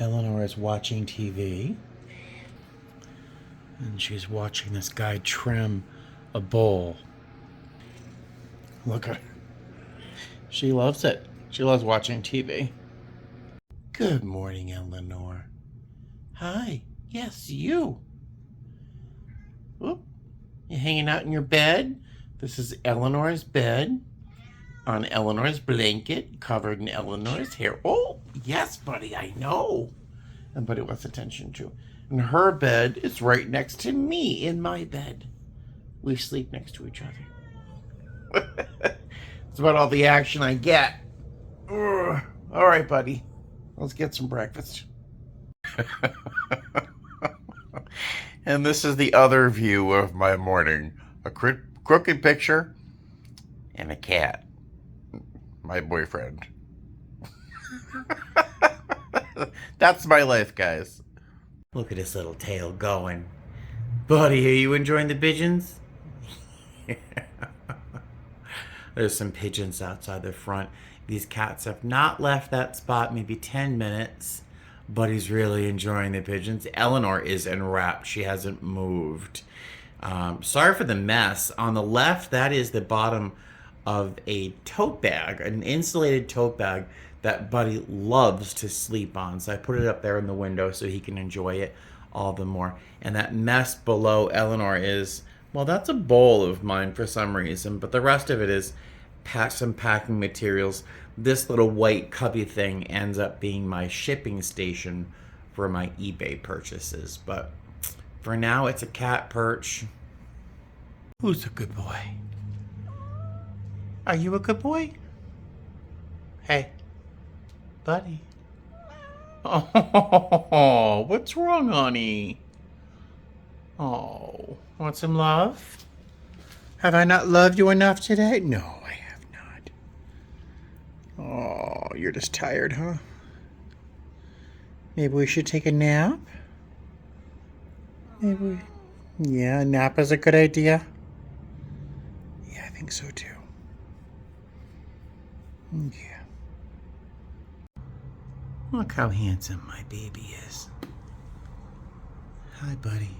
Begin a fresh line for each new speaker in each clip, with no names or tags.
Eleanor is watching TV. And she's watching this guy trim a bowl. Look at her. She loves it. She loves watching TV. Good morning, Eleanor. Hi. Yes, you. Whoop. You hanging out in your bed? This is Eleanor's bed. On Eleanor's blanket, covered in Eleanor's hair. Oh, yes, buddy, I know. And Buddy wants attention too. And her bed is right next to me in my bed. We sleep next to each other. It's about all the action I get. Ugh. All right, buddy. Let's get some breakfast. And this is the other view of my morning. A crooked picture and a cat. My boyfriend. That's my life, guys. Look at his little tail going. Buddy, are you enjoying the pigeons? There's some pigeons outside the front. These cats have not left that spot maybe 10 minutes. Buddy's really enjoying the pigeons. Eleanor is enwrapped. She hasn't moved. Sorry for the mess. On the left, that is the bottom of a tote bag, an insulated tote bag that Buddy loves to sleep on. So I put it up there in the window so he can enjoy it all the more. And that mess below Eleanor is, well, that's a bowl of mine for some reason, but the rest of it is some packing materials. This little white cubby thing ends up being my shipping station for my eBay purchases. But for now, it's a cat perch. Who's a good boy? Are you a good boy? Hey, buddy. Oh, what's wrong, honey? Oh, want some love? Have I not loved you enough today? No, I have not. Oh, you're just tired, huh? Maybe we should take a nap? Yeah, a nap is a good idea. Yeah, I think so too. Yeah. Look how handsome my baby is. Hi, buddy.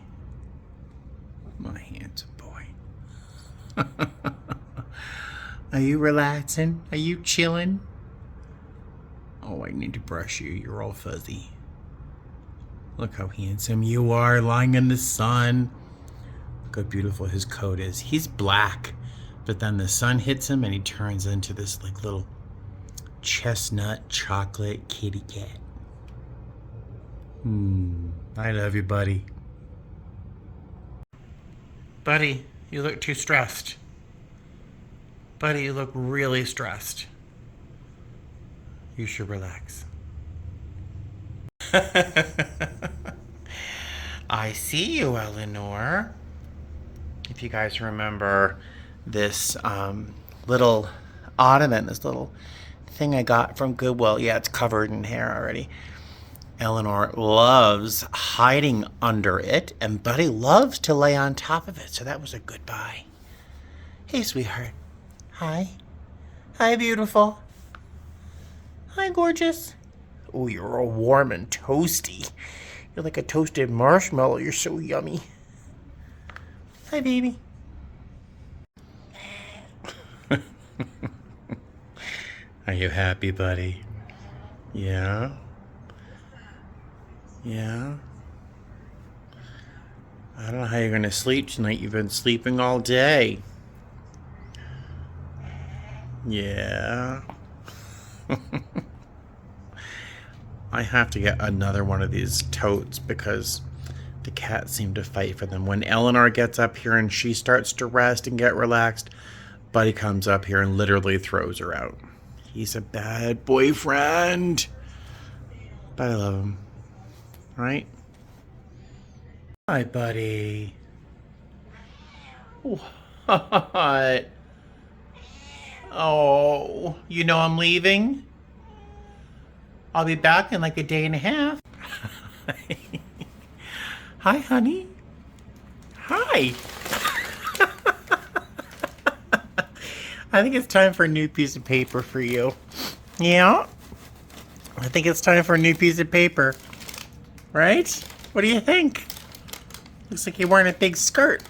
My handsome boy. Are you relaxing? Are you chilling? Oh, I need to brush you. You're all fuzzy. Look how handsome you are lying in the sun. Look how beautiful his coat is. He's black, but then the sun hits him and he turns into this like little chestnut chocolate kitty cat. I love you, buddy. Buddy, you look too stressed. Buddy, you look really stressed. You should relax. I see you, Eleanor. If you guys remember this little ottoman, this little thing I got from Goodwill. Yeah, it's covered in hair already. Eleanor loves hiding under it, and Buddy loves to lay on top of it, so that was a good buy. Hey, sweetheart. Hi. Hi, beautiful. Hi, gorgeous. Oh, you're all warm and toasty. You're like a toasted marshmallow. You're so yummy. Hi, baby. Are you happy, buddy? Yeah? Yeah? I don't know how you're going to sleep tonight. You've been sleeping all day. Yeah? I have to get another one of these totes because the cats seem to fight for them. When Eleanor gets up here and she starts to rest and get relaxed, Buddy comes up here and literally throws her out. He's a bad boyfriend. But I love him. Right? Hi, buddy. What? Oh, you know I'm leaving? I'll be back in like a day and a half. Hi, honey. Hi. I think it's time for a new piece of paper for you. Yeah? I think it's time for a new piece of paper. Right? What do you think? Looks like you're wearing a big skirt.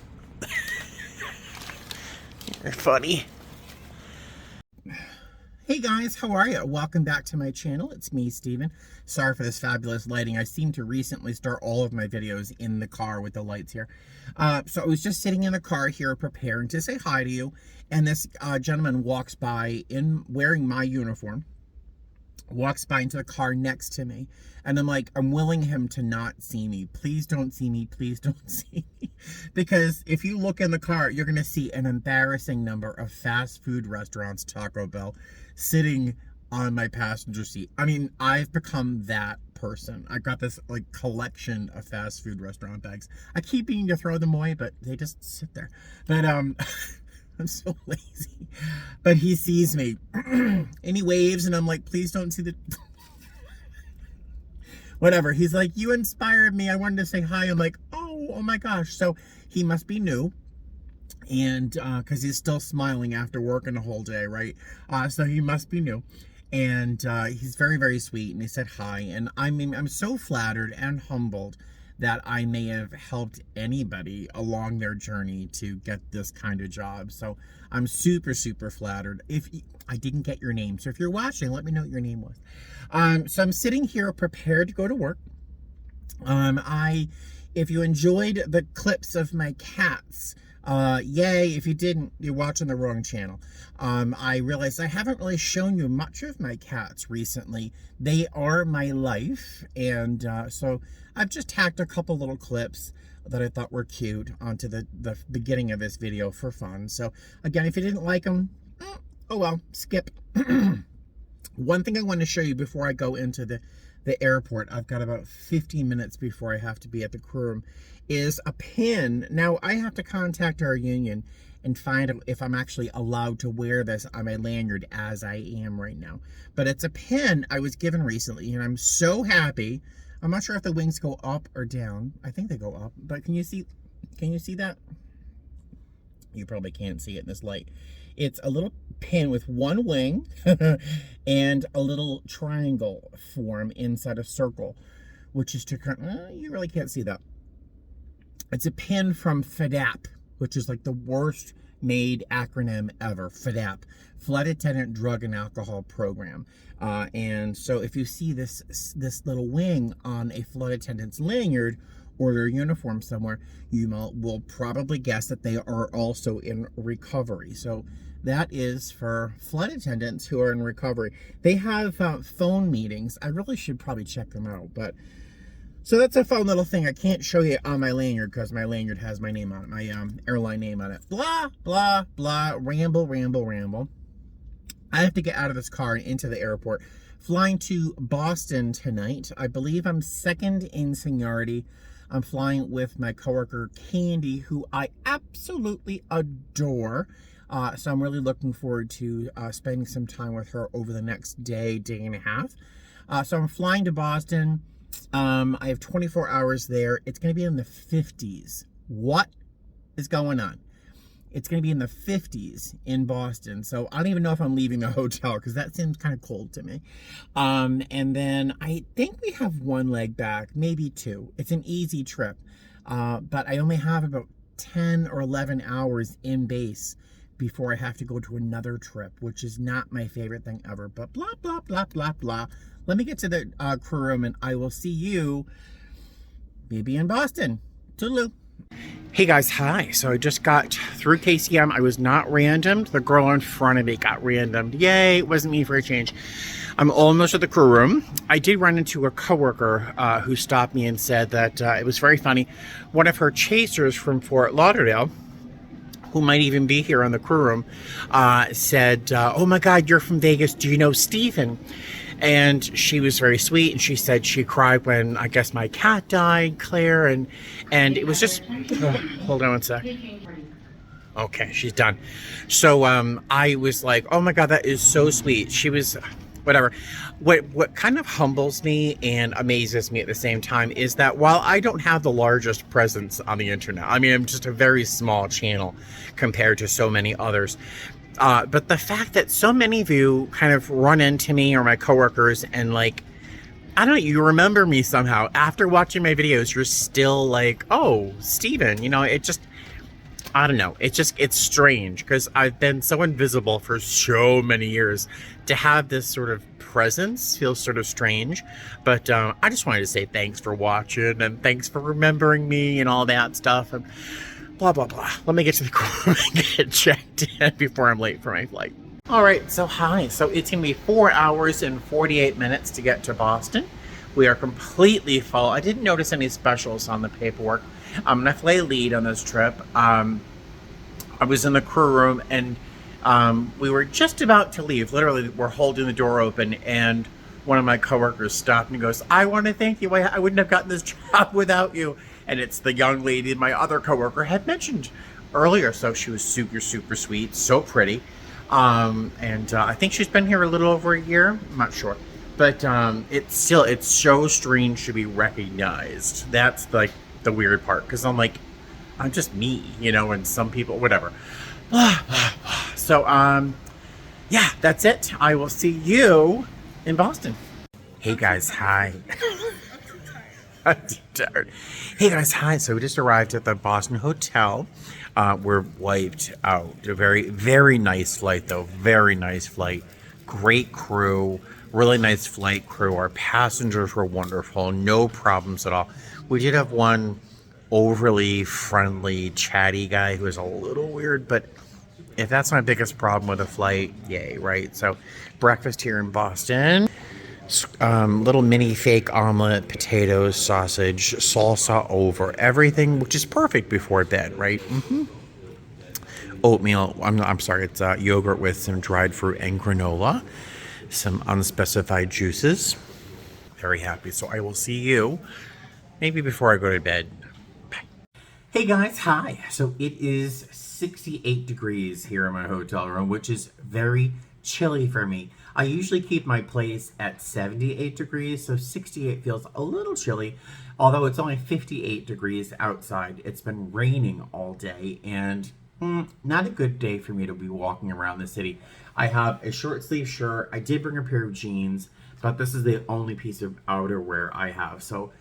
You're funny. Hey guys, how are you? Welcome back to my channel. It's me, Steven. Sorry for this fabulous lighting. I seem to recently start all of my videos in the car with the lights here. So I was just sitting in the car here preparing to say hi to you, and this gentleman walks by wearing my uniform, walks by into the car next to me, and I'm like, I'm willing him to not see me. Please don't see me. Please don't see me. Because if you look in the car, you're going to see an embarrassing number of fast food restaurants, Taco Bell, sitting on my passenger seat. I mean, I've become that person. I got this like collection of fast food restaurant bags. I keep meaning to throw them away, but they just sit there. But I'm so lazy. But he sees me and he waves, and I'm like, please don't see the whatever. He's like, you inspired me. I wanted to say hi. I'm like, oh my gosh. So he must be new. And because he's still smiling after working a whole day, right? So he must be new. And he's very, very sweet. And he said hi. And I mean, I'm so flattered and humbled that I may have helped anybody along their journey to get this kind of job. So I'm super, super flattered. I didn't get your name, so if you're watching, let me know what your name was. So I'm sitting here prepared to go to work. If you enjoyed the clips of my cats, yay. If you didn't, you're watching the wrong channel. I realized I haven't really shown you much of my cats recently. They are my life, and so I've just tacked a couple little clips that I thought were cute onto the beginning of this video for fun. So again, if you didn't like them, oh well, skip. One thing I want to show you before I go into the airport, I've got about 15 minutes before I have to be at the crew room, is a pin. Now I have to contact our union and find out if I'm actually allowed to wear this on my lanyard as I am right now. But it's a pin I was given recently, and I'm so happy. I'm not sure if the wings go up or down. I think they go up, but can you see that? You probably can't see it in this light. It's a little pin with one wing and a little triangle form inside a circle, which is you really can't see that. It's a pin from FDAP, which is like the worst made acronym ever. FDAP, Flight Attendant Drug and Alcohol Program. And so if you see this little wing on a flight attendant's lanyard or their uniform somewhere, you will probably guess that they are also in recovery. So that is for flight attendants who are in recovery. They have phone meetings. I really should probably check them out, but so that's a fun little thing. I can't show you on my lanyard because my lanyard has my name on it, my airline name on it. Blah, blah, blah, ramble, ramble, ramble. I have to get out of this car and into the airport. Flying to Boston tonight. I believe I'm second in seniority. I'm flying with my coworker, Candy, who I absolutely adore. So I'm really looking forward to spending some time with her over the next day and a half. So I'm flying to Boston. I have 24 hours there. It's going to be in the 50s. What is going on? It's going to be in the 50s in Boston. So I don't even know if I'm leaving the hotel because that seems kind of cold to me. And then I think we have one leg back, maybe two. It's an easy trip. But I only have about 10 or 11 hours in base before I have to go to another trip, which is not my favorite thing ever. But blah, blah, blah, blah, blah. Let me get to the crew room, and I will see you maybe in Boston. Toodaloo. Hey guys, hi. So I just got through KCM. I was not randomed. The girl in front of me got randomed. Yay, it wasn't me for a change. I'm almost at the crew room. I did run into a coworker who stopped me and said that it was very funny. One of her chasers from Fort Lauderdale, who might even be here on the crew room, said, oh my God, you're from Vegas. Do you know Steven? And she was very sweet, and she said she cried when, I guess, my cat died, Clare, and it was just, hold on one sec. Okay, she's done. So I was like, oh my God, that is so sweet. She was, whatever. What kind of humbles me and amazes me at the same time is that while I don't have the largest presence on the internet, I mean, I'm just a very small channel compared to so many others. But the fact that so many of you kind of run into me or my coworkers and like I don't know, you remember me somehow. After watching my videos, you're still like, oh, Steven, it just, I don't know. It's strange because I've been so invisible for so many years. To have this sort of presence feels sort of strange. But I just wanted to say thanks for watching and thanks for remembering me and all that stuff. And blah, blah, blah. Let me get to the core and get checked in before I'm late for my flight. All right, so hi. So it's going to be 4 hours and 48 minutes to get to Boston. We are completely full. I didn't notice any specials on the paperwork. I'm going to fly lead on this trip. I was in the crew room and we were just about to leave. Literally, we're holding the door open and one of my coworkers stopped and goes, I want to thank you. I wouldn't have gotten this job without you. And it's the young lady my other coworker had mentioned earlier. So she was super, super sweet, so pretty. I think she's been here a little over a year. I'm not sure. But it's so strange to be recognized. That's like the weird part. Because I'm just me, and some people, whatever. So, yeah, that's it. I will see you in Boston. Hey guys, hi. I'm too tired. Hey guys, hi. So we just arrived at the Boston Hotel. We're wiped out. A very, very nice flight, though. Very nice flight. Great crew. Really nice flight crew. Our passengers were wonderful. No problems at all. We did have one overly friendly, chatty guy who was a little weird, but if that's my biggest problem with a flight, yay, right? So breakfast here in Boston. Little mini fake omelet, potatoes, sausage, salsa over everything, which is perfect before bed, right? Oatmeal, I'm sorry, it's yogurt with some dried fruit and granola, some unspecified juices. Very happy. So I will see you maybe before I go to bed. Bye. Hey guys, hi. So it is 68 degrees here in my hotel room, which is very chilly for me. I usually keep my place at 78 degrees, so 68 feels a little chilly, although it's only 58 degrees outside. It's been raining all day, and not a good day for me to be walking around the city. I have a short sleeve shirt. I did bring a pair of jeans, but this is the only piece of outerwear I have, so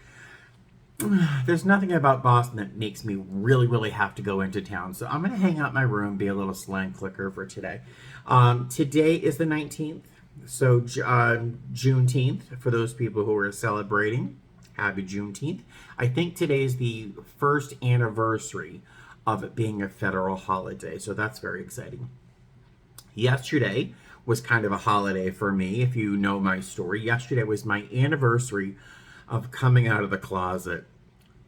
there's nothing about Boston that makes me really, really have to go into town. So I'm going to hang out in my room, be a little slang clicker for today. Today is the 19th, so Juneteenth, for those people who are celebrating. Happy Juneteenth. I think today is the first anniversary of it being a federal holiday, so that's very exciting. Yesterday was kind of a holiday for me, if you know my story. Yesterday was my anniversary of coming out of the closet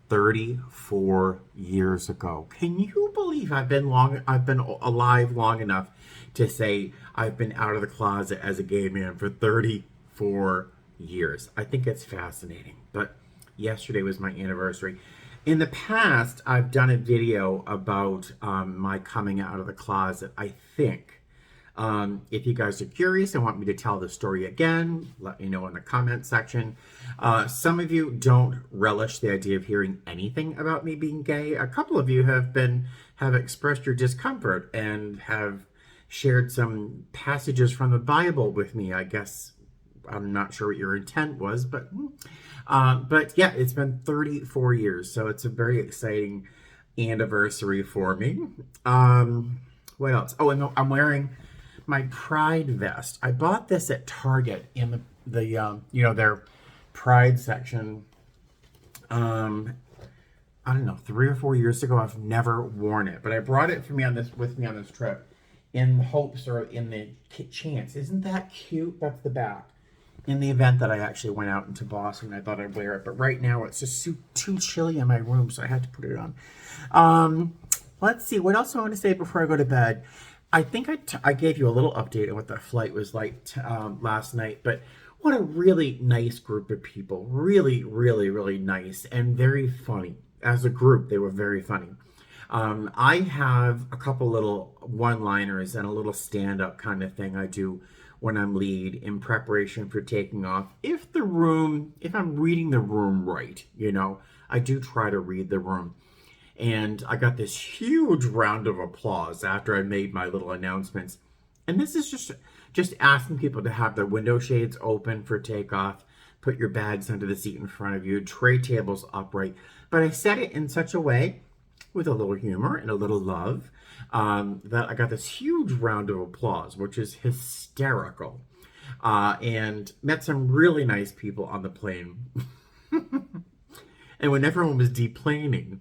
34 years ago. Can you believe I've been alive long enough to say I've been out of the closet as a gay man for 34 years? I think it's fascinating. But yesterday was my anniversary. In the past, I've done a video about my coming out of the closet, I think. If you guys are curious and want me to tell the story again, let me know in the comment section. Some of you don't relish the idea of hearing anything about me being gay. A couple of you have expressed your discomfort and have shared some passages from the Bible with me. I guess I'm not sure what your intent was, but yeah, it's been 34 years, so it's a very exciting anniversary for me. What else? Oh, and I'm wearing my Pride vest. I bought this at Target in the their Pride section. I don't know, 3 or 4 years ago. I've never worn it, but I brought it with me on this trip in hopes, or in the chance. Isn't that cute? That's the back. In the event that I actually went out into Boston, I thought I'd wear it, but right now it's just too chilly in my room, so I had to put it on. Let's see, what else I want to say before I go to bed. I think I gave you a little update on what the flight was like last night, but what a really nice group of people. Really, really, really nice and very funny. As a group, they were very funny. I have a couple little one-liners and a little stand-up kind of thing I do when I'm lead in preparation for taking off. If I'm reading the room right, I do try to read the room. And I got this huge round of applause after I made my little announcements. And this is just asking people to have their window shades open for takeoff, put your bags under the seat in front of you, tray tables upright. But I said it in such a way, with a little humor and a little love, that I got this huge round of applause, which is hysterical. And met some really nice people on the plane. And when everyone was deplaning,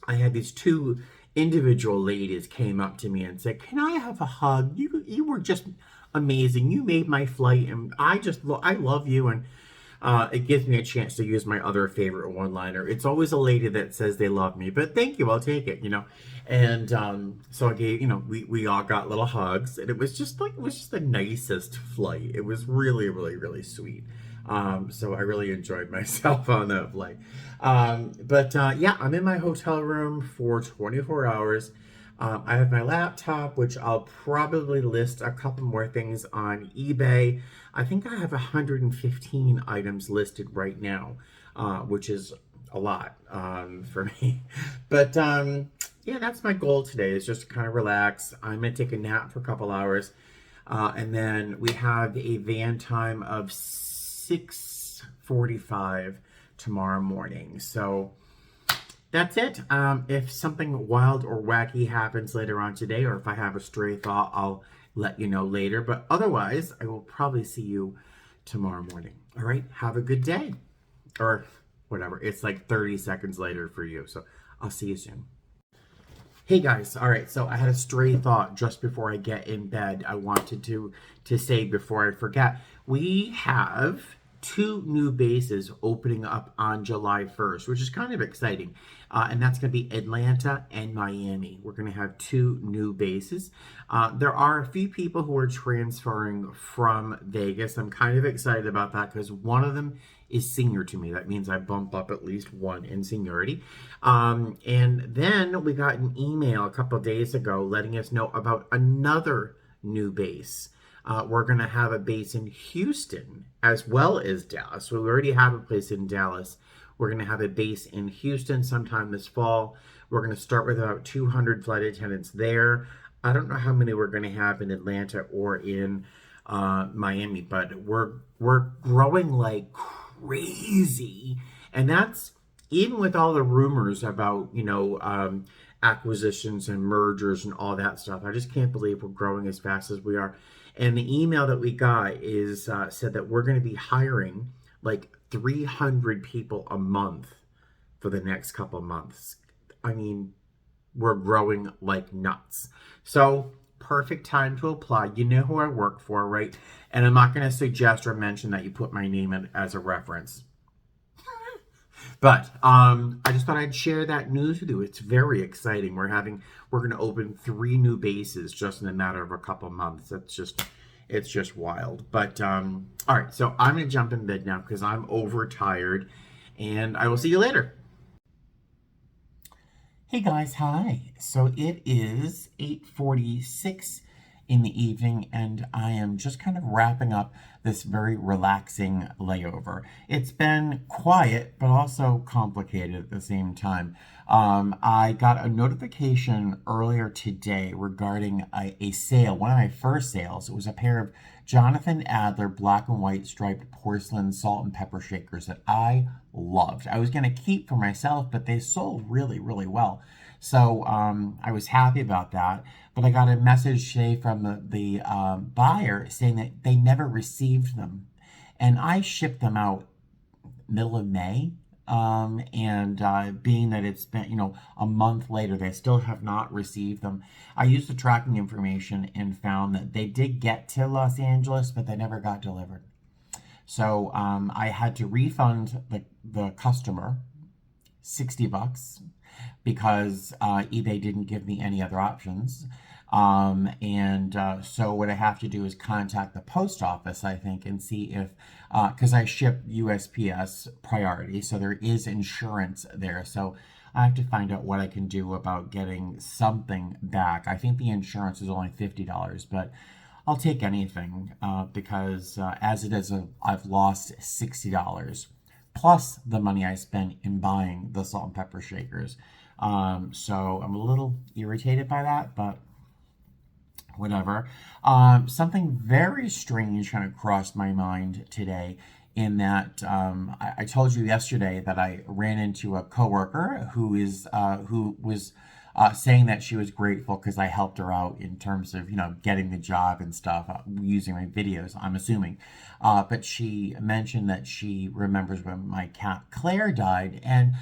I had these two individual ladies came up to me and said, "Can I have a hug? You were just amazing. You made my flight, and I love you." And it gives me a chance to use my other favorite one-liner. It's always a lady that says they love me, but thank you, I'll take it, And so I gave, we all got little hugs, and it was just the nicest flight. It was really, really, really sweet. So I really enjoyed myself on that flight. But yeah, I'm in my hotel room for 24 hours. I have my laptop, which I'll probably list a couple more things on eBay. I think I have 115 items listed right now, which is a lot for me. But yeah, that's my goal today, is just to kind of relax. I'm going to take a nap for a couple hours. And then we have a van time of 6:45 tomorrow morning. So that's it. If something wild or wacky happens later on today, or if I have a stray thought, I'll let you know later. But otherwise, I will probably see you tomorrow morning. All right, have a good day. Or whatever. It's like 30 seconds later for you. So I'll see you soon. Hey guys, all right, so I had a stray thought just before I get in bed. I wanted to say before I forget. We have 2 new bases opening up on July 1st, which is kind of exciting. And that's going to be Atlanta and Miami. We're going to have 2 new bases. There are a few people who are transferring from Vegas. I'm kind of excited about that because one of them is senior to me. That means I bump up at least 1 in seniority. And then we got an email a couple of days ago letting us know about another new base. We're going to have a base in Houston as well as Dallas. So we already have a place in Dallas. We're going to have a base in Houston sometime this fall. We're going to start with about 200 flight attendants there. I don't know how many we're going to have in Atlanta or in Miami, but we're growing like crazy. And that's even with all the rumors about, acquisitions and mergers and all that stuff. I just can't believe we're growing as fast as we are. And the email that we got is said that we're going to be hiring like 300 people a month for the next couple months. I mean, we're growing like nuts. So perfect time to apply. You know who I work for, right? And I'm not going to suggest or mention that you put my name in as a reference. But I just thought I'd share that news with you. It's very exciting. We're going to open 3 new bases just in a matter of a couple months. It's just wild. But all right, so I'm going to jump in bed now because I'm overtired, and I will see you later. Hey guys, hi. So it is 8:46 in the evening, and I am just kind of wrapping up this very relaxing layover. It's been quiet, but also complicated at the same time. I got a notification earlier today regarding a sale, one of my first sales. It was a pair of Jonathan Adler black and white striped porcelain salt and pepper shakers that I loved. I was going to keep for myself, but they sold really, really well. So I was happy about that. But I got a message today from the buyer saying that they never received them. And I shipped them out middle of May. And being that it's been, a month later, they still have not received them. I used the tracking information and found that they did get to Los Angeles, but they never got delivered. So I had to refund the customer $60 because eBay didn't give me any other options. So what I have to do is contact the post office, I think, and see if, because I ship USPS priority, so there is insurance there. So I have to find out what I can do about getting something back. I think the insurance is only $50, but I'll take anything because as it is, I've lost $60 plus the money I spent in buying the salt and pepper shakers. So I'm a little irritated by that, but whatever. Something very strange kind of crossed my mind today in that I told you yesterday that I ran into a coworker who was saying that she was grateful because I helped her out in terms of, getting the job and stuff using my videos, I'm assuming. But she mentioned that she remembers when my cat Claire died. And,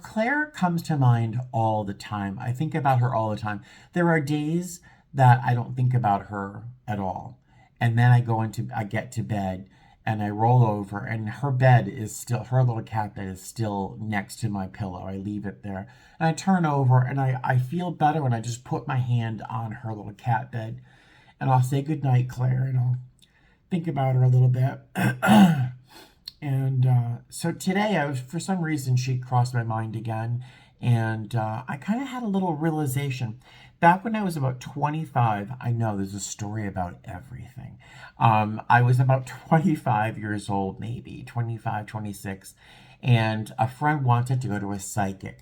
Claire comes to mind all the time. I think about her all the time. There are days that I don't think about her at all. And then I get to bed and I roll over, and her little cat bed is still next to my pillow. I leave it there. And I turn over and I feel better when I just put my hand on her little cat bed. And I'll say goodnight, Claire, and I'll think about her a little bit. And so today, for some reason, she crossed my mind again. And I kind of had a little realization. Back when I was about 25, I know there's a story about everything. I was about 25 years old, maybe 25, 26, and a friend wanted to go to a psychic.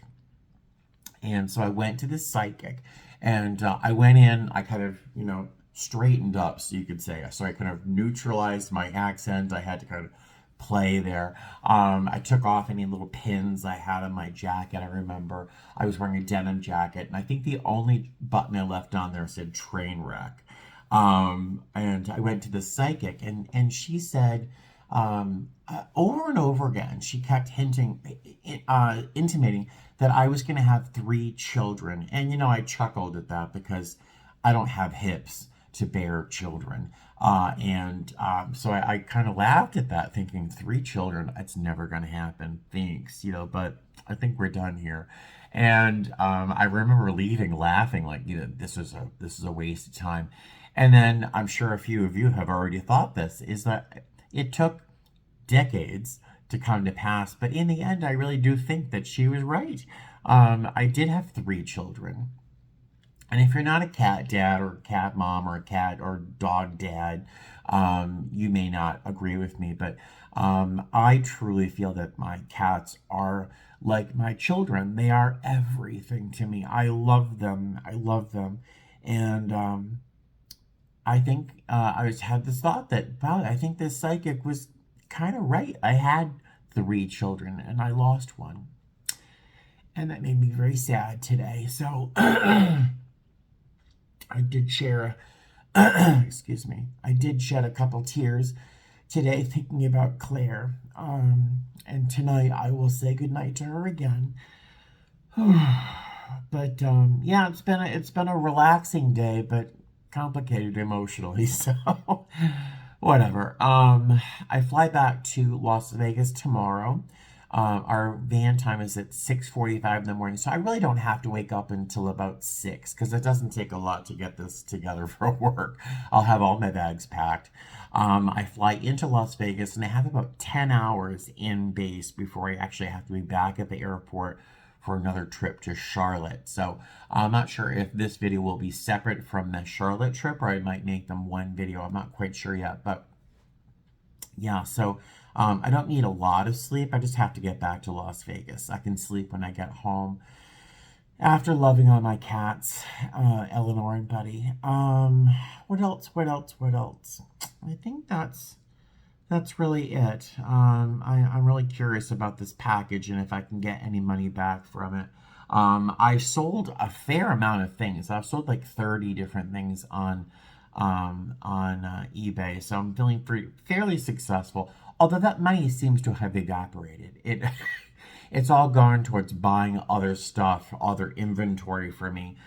And so I went to this psychic, and I went in, I kind of, straightened up, so you could say. So I kind of neutralized my accent. I had to kind of play there. I took off any little pins I had on my jacket. I remember I was wearing a denim jacket, and I think the only button I left on there said train wreck. And I went to the psychic, and she said, over and over again, she kept intimating that I was going to have 3 children. And, I chuckled at that because I don't have hips to bear children. So I kind of laughed at that, thinking 3 children, it's never going to happen. Thanks, but I think we're done here. And I remember leaving laughing like, this is a waste of time. And then I'm sure a few of you have already thought this, is that it took decades to come to pass. But in the end, I really do think that she was right. I did have 3 children. And if you're not a cat dad or cat mom or a cat or dog dad, you may not agree with me. But I truly feel that my cats are like my children. They are everything to me. I love them. I love them. And I think I had this thought that, wow, I think this psychic was kind of right. I had 3 children and I lost one. And that made me very sad today. So I did share, excuse me, I did shed a couple tears today thinking about Claire. And tonight I will say goodnight to her again. But yeah, it's been a relaxing day, but complicated emotionally, so whatever. I fly back to Las Vegas tomorrow. Our van time is at 6:45 in the morning, so I really don't have to wake up until about 6 because it doesn't take a lot to get this together for work. I'll have all my bags packed. I fly into Las Vegas and I have about 10 hours in base before I actually have to be back at the airport for another trip to Charlotte. So I'm not sure if this video will be separate from the Charlotte trip or I might make them one video. I'm not quite sure yet, but yeah, so I don't need a lot of sleep. I just have to get back to Las Vegas. I can sleep when I get home after loving on my cats, Eleanor and Buddy. What else? I think that's really it. I'm really curious about this package and if I can get any money back from it. I've sold a fair amount of things. I've sold like 30 different things on eBay, so I'm feeling fairly successful. Although that money seems to have evaporated. It's all gone towards buying other stuff, other inventory for me,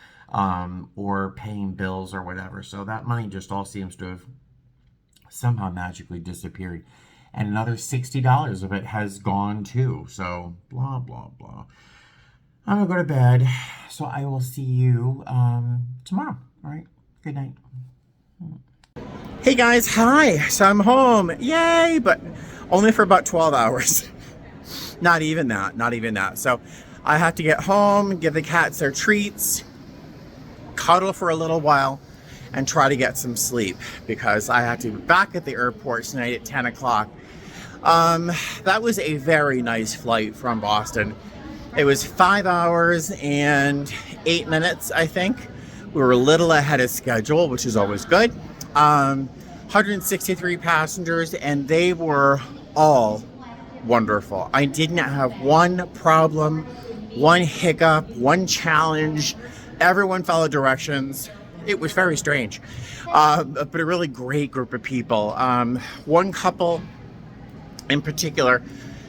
or paying bills or whatever. So that money just all seems to have somehow magically disappeared. And another $60 of it has gone too. So blah, blah, blah. I'm going to go to bed. So I will see you tomorrow. All right. Good night. Hey guys, hi. So I'm home. Yay! But only for about 12 hours. Not even that. So I have to get home, give the cats their treats, cuddle for a little while, and try to get some sleep because I have to be back at the airport tonight at 10 o'clock. That was a very nice flight from Boston. It was 5 hours and 8 minutes, I think. We were a little ahead of schedule, which is always good.
163 passengers, and they were all wonderful. I didn't have one problem, one hiccup, one challenge. Everyone followed directions. It was very strange, but a really great group of people. One couple in particular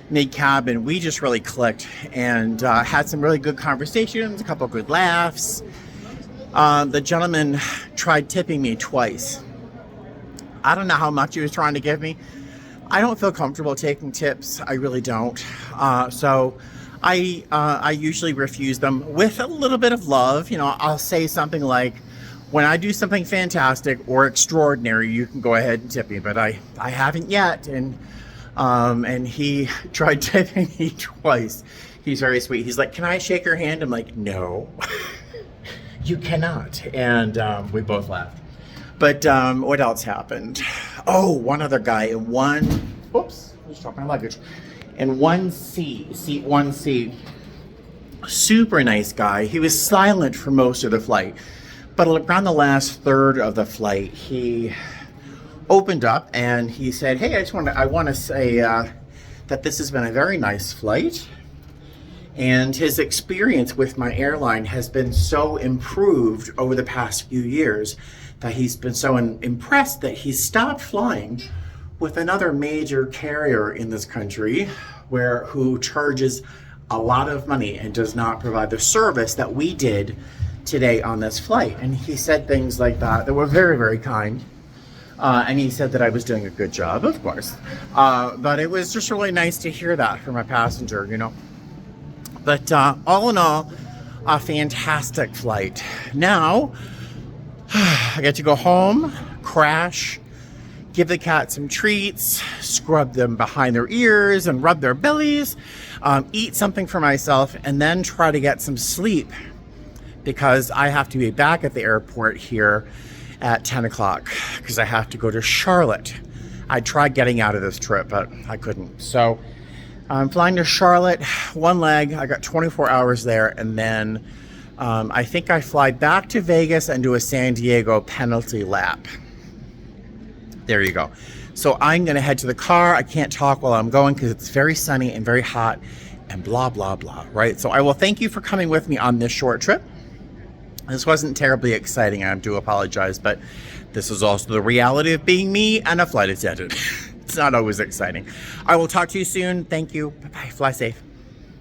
made cabin. We just really clicked and had some really good conversations, a couple good laughs. The gentleman tried tipping me twice. I don't know how much he was trying to give me. I don't feel comfortable taking tips. I really don't. So I usually refuse them with a little bit of love. You know, I'll say something like, when I do something fantastic or extraordinary, you can go ahead and tip me, but I haven't yet. And he tried tipping me twice. He's very sweet. He's like, can I shake your hand? I'm like, no, you cannot. And we both laughed. But what else happened? Oh, one other guy in oops, I just dropped my luggage. In seat 1C, super nice guy. He was silent for most of the flight, but around the last third of the flight, he opened up and he said, hey, I want to say that this has been a very nice flight. And his experience with my airline has been so improved over the past few years that he's been so impressed that he stopped flying with another major carrier in this country who charges a lot of money and does not provide the service that we did today on this flight. And he said things like that were very, very kind. And he said that I was doing a good job, of course. But it was just really nice to hear that from a passenger, you know. But all in all, a fantastic flight. Now, I get to go home, crash, give the cat some treats, scrub them behind their ears and rub their bellies, eat something for myself, and then try to get some sleep because I have to be back at the airport here at 10 o'clock because I have to go to Charlotte. I tried getting out of this trip, but I couldn't. So I'm flying to Charlotte, one leg. I got 24 hours there, and then I think I fly back to Vegas and do a San Diego penalty lap. There you go. So I'm going to head to the car. I can't talk while I'm going because it's very sunny and very hot and blah, blah, blah, right? So I will thank you for coming with me on this short trip. This wasn't terribly exciting. I do apologize, but this is also the reality of being me and a flight attendant. It's not always exciting. I will talk to you soon. Thank you. Bye-bye. Fly safe.